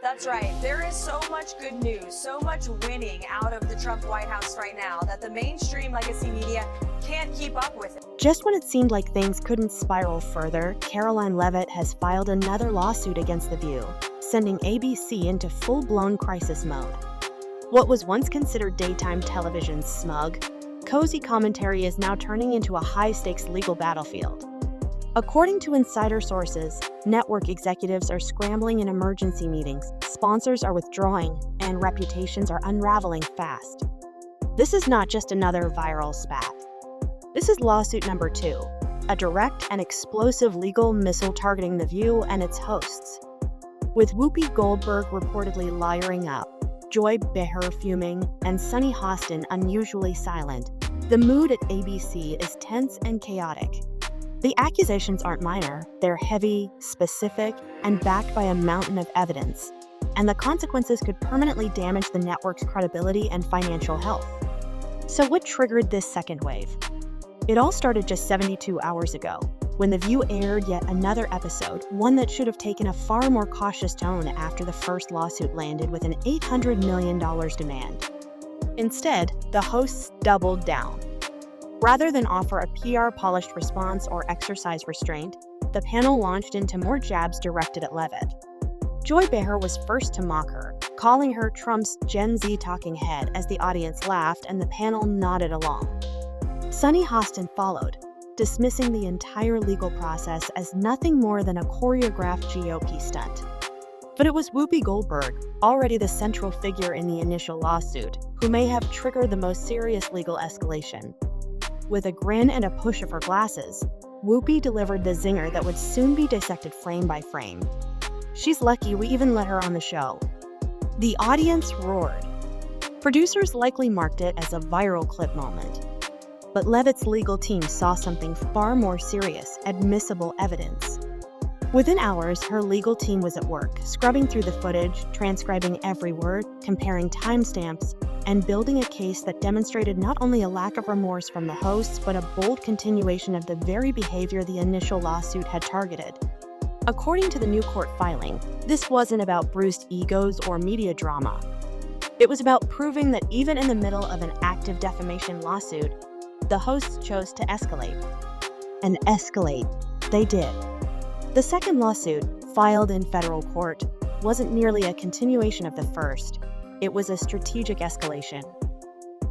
That's right. There is so much good news, so much winning out of the Trump White House right now that the mainstream legacy media can't keep up with it. Just when it seemed like things couldn't spiral further, Karoline Leavitt has filed another lawsuit against The View, sending ABC into full-blown crisis mode. What was once considered daytime television's smug, cozy commentary is now turning into a high-stakes legal battlefield. According to insider sources, network executives are scrambling in emergency meetings, sponsors are withdrawing, and reputations are unraveling fast. This is not just another viral spat. This is lawsuit number 2, a direct and explosive legal missile targeting The View and its hosts. With Whoopi Goldberg reportedly lawyering up, Joy Behar fuming, and Sunny Hostin unusually silent, the mood at ABC is tense and chaotic. The accusations aren't minor, they're heavy, specific, and backed by a mountain of evidence, and the consequences could permanently damage the network's credibility and financial health. So what triggered this second wave? It all started just 72 hours ago, when The View aired yet another episode, one that should have taken a far more cautious tone after the first lawsuit landed with an $800 million demand. Instead, the hosts doubled down. Rather than offer a PR-polished response or exercise restraint, the panel launched into more jabs directed at Leavitt. Joy Behar was first to mock her, calling her Trump's Gen Z talking head as the audience laughed and the panel nodded along. Sunny Hostin followed, dismissing the entire legal process as nothing more than a choreographed GOP stunt. But it was Whoopi Goldberg, already the central figure in the initial lawsuit, who may have triggered the most serious legal escalation. With a grin and a push of her glasses, Whoopi delivered the zinger that would soon be dissected frame by frame. She's lucky we even let her on the show. The audience roared. Producers likely marked it as a viral clip moment. But Leavitt's legal team saw something far more serious, admissible evidence. Within hours, her legal team was at work, scrubbing through the footage, transcribing every word, comparing timestamps, and building a case that demonstrated not only a lack of remorse from the hosts, but a bold continuation of the very behavior the initial lawsuit had targeted. According to the new court filing, this wasn't about bruised egos or media drama. It was about proving that even in the middle of an active defamation lawsuit, the hosts chose to escalate. And escalate, they did. The second lawsuit, filed in federal court, wasn't merely a continuation of the first. It was a strategic escalation.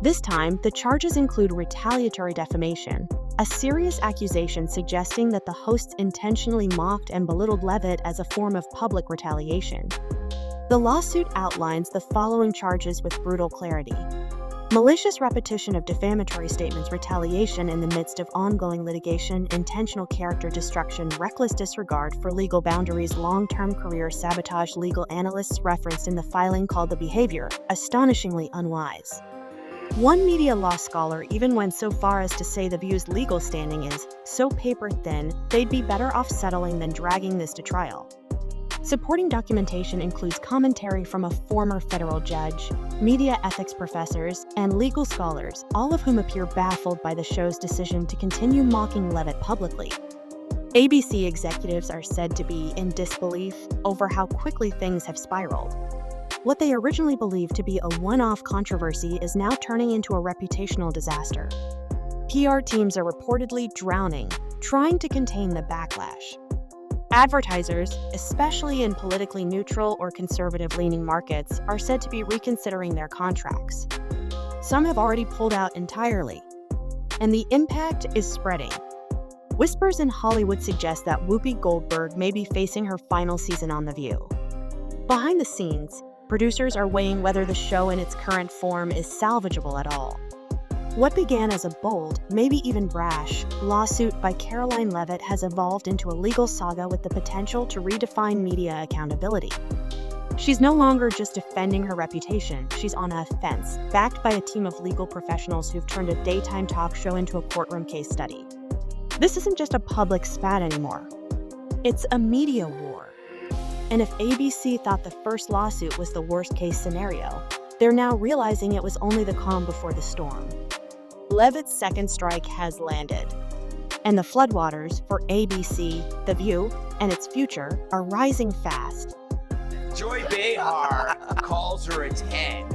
This time, the charges include retaliatory defamation, a serious accusation suggesting that the hosts intentionally mocked and belittled Leavitt as a form of public retaliation. The lawsuit outlines the following charges with brutal clarity: malicious repetition of defamatory statements, retaliation in the midst of ongoing litigation, intentional character destruction, reckless disregard for legal boundaries, long-term career sabotage. Legal analysts referenced in the filing called the behavior astonishingly unwise. One media law scholar even went so far as to say The View's legal standing is so paper-thin they'd be better off settling than dragging this to trial. Supporting documentation includes commentary from a former federal judge, media ethics professors, and legal scholars, all of whom appear baffled by the show's decision to continue mocking Leavitt publicly. ABC executives are said to be in disbelief over how quickly things have spiraled. What they originally believed to be a one-off controversy is now turning into a reputational disaster. PR teams are reportedly drowning, trying to contain the backlash. Advertisers, especially in politically neutral or conservative-leaning markets, are said to be reconsidering their contracts. Some have already pulled out entirely, and the impact is spreading. Whispers in Hollywood suggest that Whoopi Goldberg may be facing her final season on The View. Behind the scenes, producers are weighing whether the show in its current form is salvageable at all. What began as a bold, maybe even brash, lawsuit by Karoline Leavitt has evolved into a legal saga with the potential to redefine media accountability. She's no longer just defending her reputation, she's on offense, backed by a team of legal professionals who've turned a daytime talk show into a courtroom case study. This isn't just a public spat anymore. It's a media war. And if ABC thought the first lawsuit was the worst-case scenario, they're now realizing it was only the calm before the storm. Leavitt's second strike has landed, and the floodwaters for ABC, The View, and its future are rising fast. Joy Behar calls her a 10.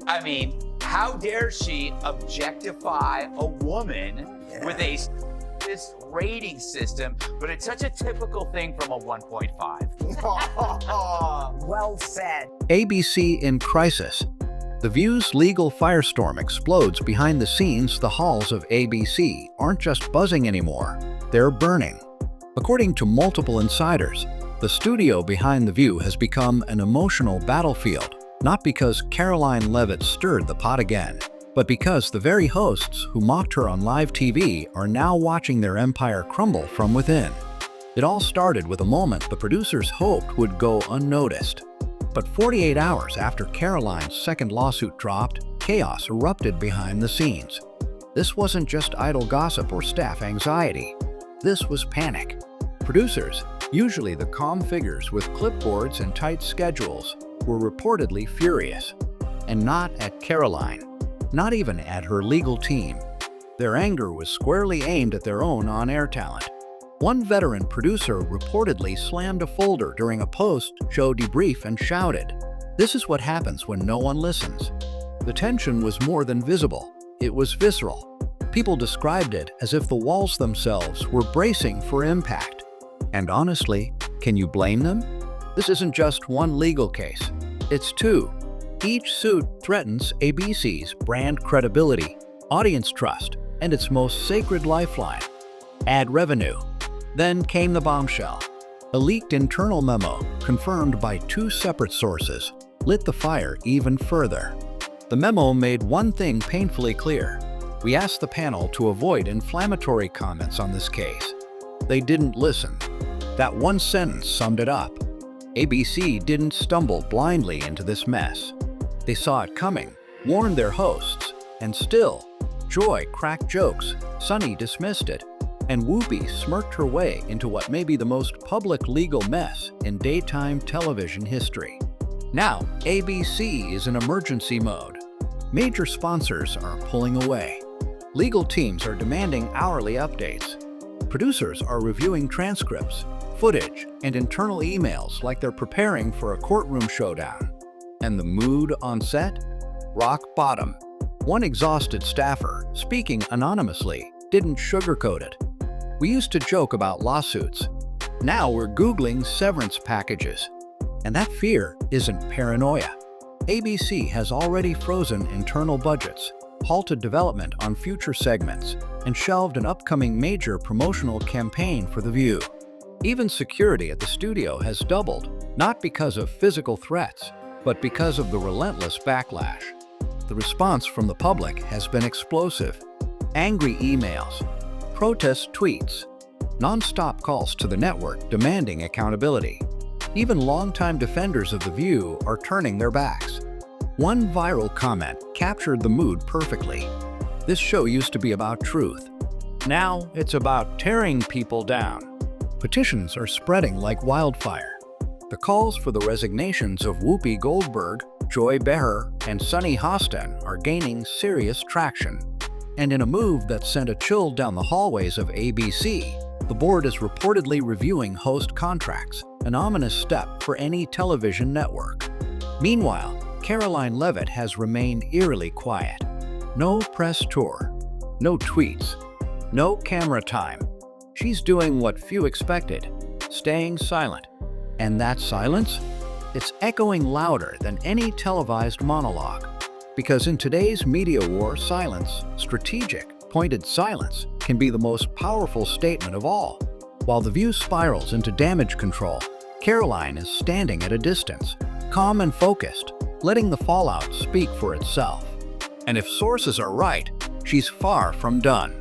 I mean, how dare she objectify a woman with this rating system, but it's such a typical thing from a 1.5. Well said. ABC in crisis. The View's legal firestorm explodes behind the scenes. The halls of ABC aren't just buzzing anymore, they're burning. According to multiple insiders, the studio behind The View has become an emotional battlefield, not because Karoline Leavitt stirred the pot again, but because the very hosts who mocked her on live TV are now watching their empire crumble from within. It all started with a moment the producers hoped would go unnoticed. But 48 hours after Karoline's second lawsuit dropped, chaos erupted behind the scenes. This wasn't just idle gossip or staff anxiety. This was panic. Producers, usually the calm figures with clipboards and tight schedules, were reportedly furious. And not at Karoline, not even at her legal team. Their anger was squarely aimed at their own on-air talent. One veteran producer reportedly slammed a folder during a post-show debrief and shouted, "This is what happens when no one listens." The tension was more than visible. It was visceral. People described it as if the walls themselves were bracing for impact. And honestly, can you blame them? This isn't just one legal case. It's two. Each suit threatens ABC's brand credibility, audience trust, and its most sacred lifeline, ad revenue. Then came the bombshell. A leaked internal memo, confirmed by two separate sources, lit the fire even further. The memo made one thing painfully clear. We asked the panel to avoid inflammatory comments on this case. They didn't listen. That one sentence summed it up. ABC didn't stumble blindly into this mess. They saw it coming, warned their hosts, and still, Joy cracked jokes, Sunny dismissed it, and Whoopi smirked her way into what may be the most public legal mess in daytime television history. Now, ABC is in emergency mode. Major sponsors are pulling away. Legal teams are demanding hourly updates. Producers are reviewing transcripts, footage, and internal emails like they're preparing for a courtroom showdown. And the mood on set? Rock bottom. One exhausted staffer, speaking anonymously, didn't sugarcoat it. "We used to joke about lawsuits. Now we're Googling severance packages." And that fear isn't paranoia. ABC has already frozen internal budgets, halted development on future segments, and shelved an upcoming major promotional campaign for The View. Even security at the studio has doubled, not because of physical threats, but because of the relentless backlash. The response from the public has been explosive. Angry emails, protest tweets, non-stop calls to the network demanding accountability. Even longtime defenders of The View are turning their backs. One viral comment captured the mood perfectly. "This show used to be about truth. Now it's about tearing people down." Petitions are spreading like wildfire. The calls for the resignations of Whoopi Goldberg, Joy Behar, and Sunny Hostin are gaining serious traction. And in a move that sent a chill down the hallways of ABC, the board is reportedly reviewing host contracts, an ominous step for any television network. Meanwhile, Karoline Leavitt has remained eerily quiet. No press tour, no tweets, no camera time. She's doing what few expected, staying silent. And that silence? It's echoing louder than any televised monologue. Because in today's media war, silence, strategic, pointed silence, can be the most powerful statement of all. While The View spirals into damage control, Karoline is standing at a distance, calm and focused, letting the fallout speak for itself. And if sources are right, she's far from done.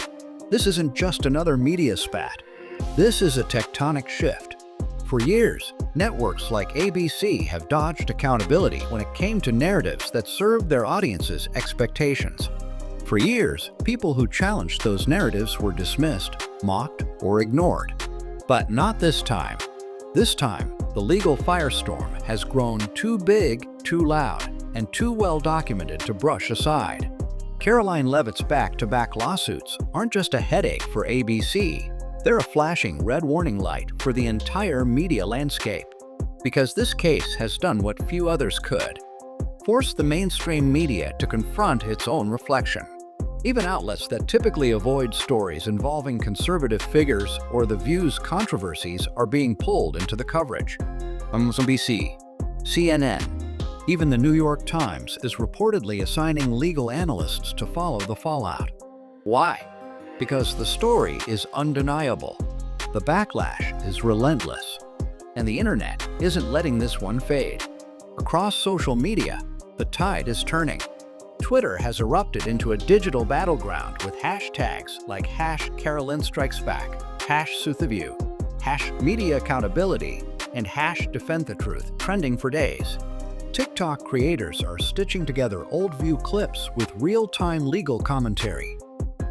This isn't just another media spat. This is a tectonic shift. For years, networks like ABC have dodged accountability when it came to narratives that served their audience's expectations. For years, people who challenged those narratives were dismissed, mocked, or ignored. But not this time. This time, the legal firestorm has grown too big, too loud, and too well documented to brush aside. Karoline Leavitt's back-to-back lawsuits aren't just a headache for ABC. They're a flashing red warning light for the entire media landscape. Because this case has done what few others could: force the mainstream media to confront its own reflection. Even outlets that typically avoid stories involving conservative figures or The View's controversies are being pulled into the coverage. MSNBC, CNN, even the New York Times is reportedly assigning legal analysts to follow the fallout. Why? Because the story is undeniable, the backlash is relentless, and the internet isn't letting this one fade. Across social media, the tide is turning. Twitter has erupted into a digital battleground with hashtags like #CarolineStrikesBack, #SuthTheView, #MediaAccountability, and #DefendTheTruth trending for days. TikTok creators are stitching together old View clips with real-time legal commentary.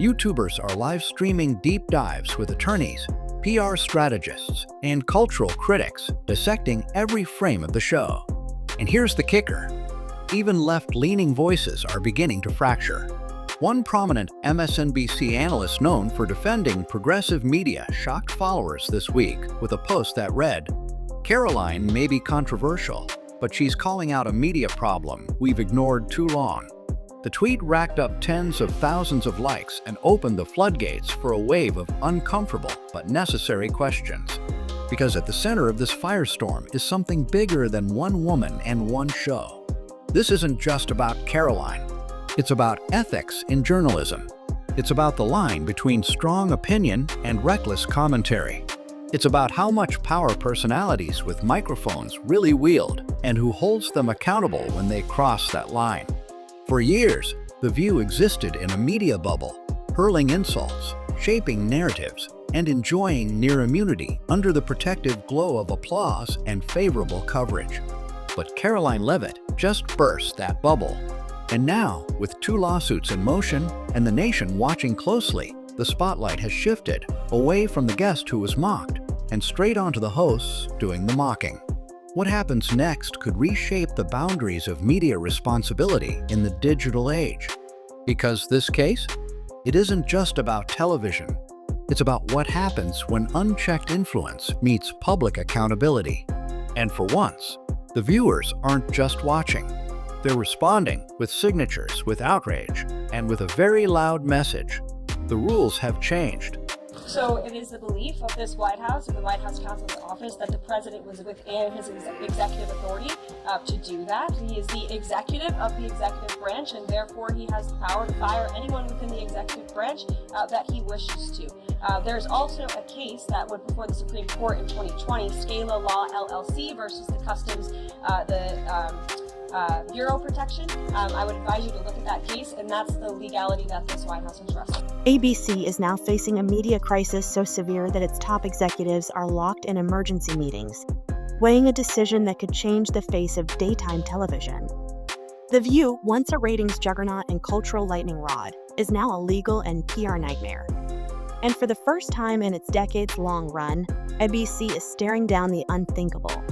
YouTubers are live streaming deep dives with attorneys, PR strategists, and cultural critics dissecting every frame of the show. And here's the kicker: even left-leaning voices are beginning to fracture. One prominent MSNBC analyst known for defending progressive media shocked followers this week with a post that read, "Karoline may be controversial, but she's calling out a media problem we've ignored too long." The tweet racked up tens of thousands of likes and opened the floodgates for a wave of uncomfortable but necessary questions. Because at the center of this firestorm is something bigger than one woman and one show. This isn't just about Karoline. It's about ethics in journalism. It's about the line between strong opinion and reckless commentary. It's about how much power personalities with microphones really wield and who holds them accountable when they cross that line. For years, The View existed in a media bubble, hurling insults, shaping narratives, and enjoying near immunity under the protective glow of applause and favorable coverage. But Karoline Leavitt just burst that bubble. And now, with 2 lawsuits in motion and the nation watching closely, the spotlight has shifted away from the guest who was mocked and straight onto the hosts doing the mocking. What happens next could reshape the boundaries of media responsibility in the digital age. Because this case, it isn't just about television. It's about what happens when unchecked influence meets public accountability. And for once, the viewers aren't just watching. They're responding with signatures, with outrage, and with a very loud message. The rules have changed. So it is the belief of this White House, or the White House counsel's office, that the president was within his executive authority to do that. He is the executive of the executive branch, and therefore he has the power to fire anyone within the executive branch that he wishes to. There's also a case that went before the Supreme Court in 2020, Scala Law LLC versus the Customs, Bureau Protection. I would advise you to look at that case, and that's the legality that this White House has wrestled. ABC is now facing a media crisis so severe that its top executives are locked in emergency meetings, weighing a decision that could change the face of daytime television. The View, once a ratings juggernaut and cultural lightning rod, is now a legal and PR nightmare. And for the first time in its decades-long run, ABC is staring down the unthinkable: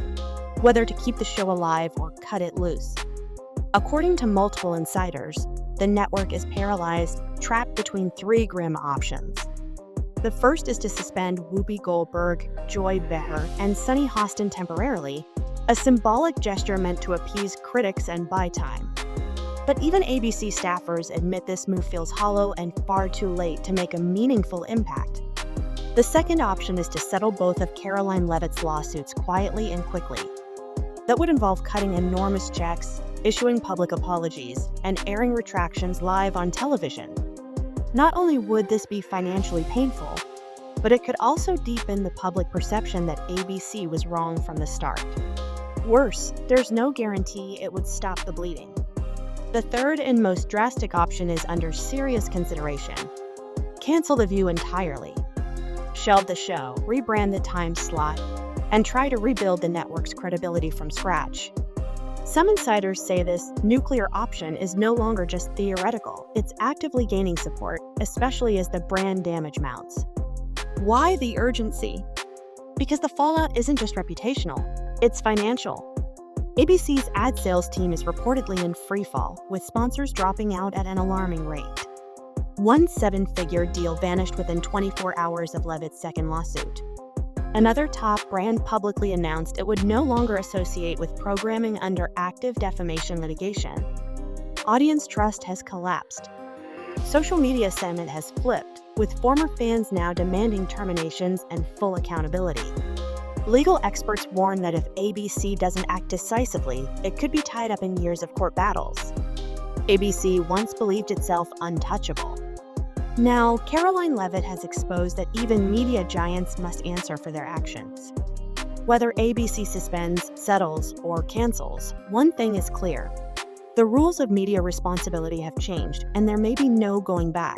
whether to keep the show alive or cut it loose. According to multiple insiders, the network is paralyzed, trapped between 3 grim options. The first is to suspend Whoopi Goldberg, Joy Behar, and Sunny Hostin temporarily, a symbolic gesture meant to appease critics and buy time. But even ABC staffers admit this move feels hollow and far too late to make a meaningful impact. The second option is to settle both of Karoline Leavitt's lawsuits quietly and quickly. That would involve cutting enormous checks, issuing public apologies, and airing retractions live on television. Not only would this be financially painful, but it could also deepen the public perception that ABC was wrong from the start. Worse, there's no guarantee it would stop the bleeding. The third and most drastic option is under serious consideration: cancel The View entirely. Shelve the show, rebrand the time slot, and try to rebuild the network's credibility from scratch. Some insiders say this nuclear option is no longer just theoretical, it's actively gaining support, especially as the brand damage mounts. Why the urgency? Because the fallout isn't just reputational, it's financial. ABC's ad sales team is reportedly in freefall, with sponsors dropping out at an alarming rate. One 7-figure deal vanished within 24 hours of Leavitt's second lawsuit. Another top brand publicly announced it would no longer associate with programming under active defamation litigation. Audience trust has collapsed. Social media sentiment has flipped, with former fans now demanding terminations and full accountability. Legal experts warn that if ABC doesn't act decisively, it could be tied up in years of court battles. ABC once believed itself untouchable. Now, Karoline Leavitt has exposed that even media giants must answer for their actions. Whether ABC suspends, settles, or cancels, one thing is clear. The rules of media responsibility have changed, and there may be no going back.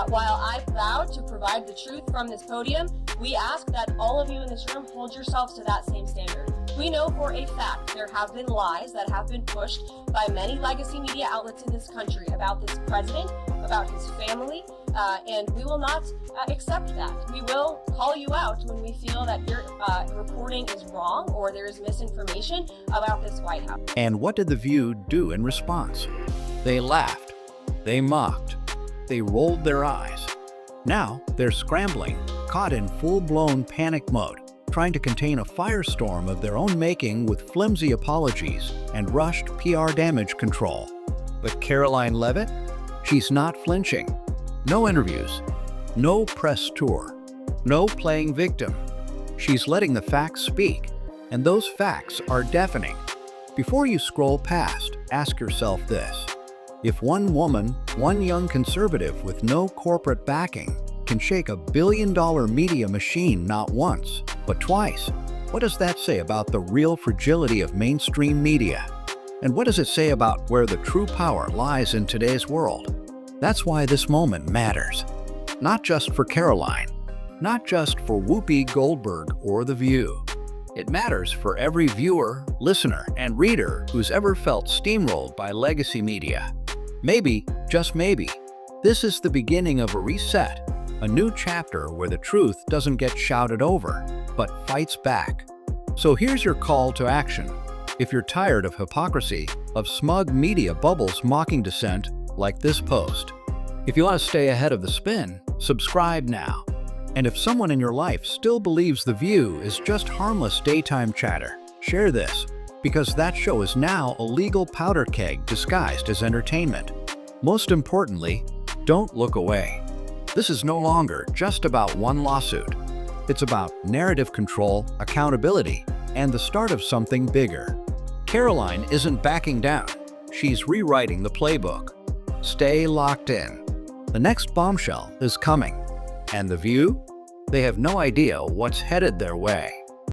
While I vowed to provide the truth from this podium, we ask that all of you in this room hold yourselves to that same standard. We know for a fact there have been lies that have been pushed by many legacy media outlets in this country about this president, about his family, and we will not accept that. We will call you out when we feel that your reporting is wrong or there is misinformation about this White House. And what did The View do in response? They laughed. They mocked. They rolled their eyes. Now they're scrambling, caught in full-blown panic mode, trying to contain a firestorm of their own making with flimsy apologies and rushed PR damage control. But Karoline Leavitt? She's not flinching. No interviews, no press tour, no playing victim. She's letting the facts speak, and those facts are deafening. Before you scroll past, ask yourself this. If one woman, one young conservative with no corporate backing, can shake $1 billion media machine not once, but twice, what does that say about the real fragility of mainstream media? And what does it say about where the true power lies in today's world? That's why this moment matters. Not just for Karoline, not just for Whoopi Goldberg or The View. It matters for every viewer, listener, and reader who's ever felt steamrolled by legacy media. Maybe, just maybe, this is the beginning of a reset, a new chapter where the truth doesn't get shouted over, but fights back. So here's your call to action. If you're tired of hypocrisy, of smug media bubbles mocking dissent, like this post. If you want to stay ahead of the spin, subscribe now. And if someone in your life still believes The View is just harmless daytime chatter, share this, because that show is now a legal powder keg disguised as entertainment. Most importantly, don't look away. This is no longer just about one lawsuit. It's about narrative control, accountability, and the start of something bigger. Karoline isn't backing down. She's rewriting the playbook. Stay locked in. The next bombshell is coming. And The View? They have no idea what's headed their way.